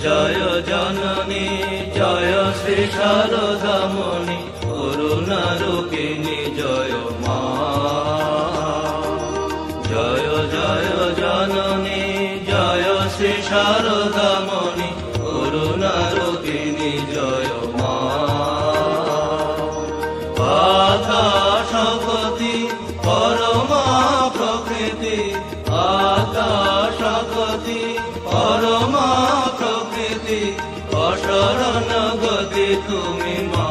জয় জননী জয় শ্রী শারদামণি করুণা রূপিণী জয় মা। জয় জয় জননী জয় শ্রী শারদামণি করুণা রূপিণী জয় মা। আকাশপতি পরমা প্রকৃতি আকাশপতি পরমা প্রকৃতি অশরণ গতি তুমি মা।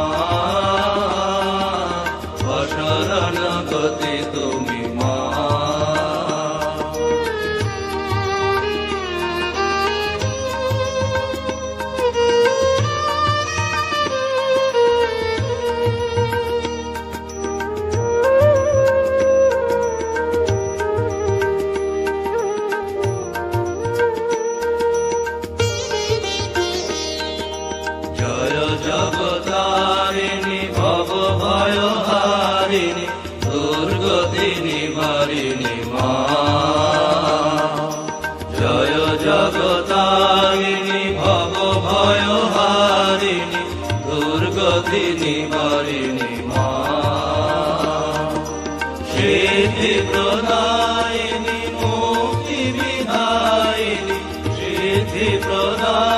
অশরণ গতি তুমি মা। জগতারিণী ভব ভয়হারিণী দুর্গতি নিবারিণী মা। জয় জগতারিণী ভব ভয়হারিণী দুর্গতি নিবারিণী মা। সিদ্ধি প্রদায়িনী মুক্তি বিধায়িনী সিদ্ধি প্রদায়িনী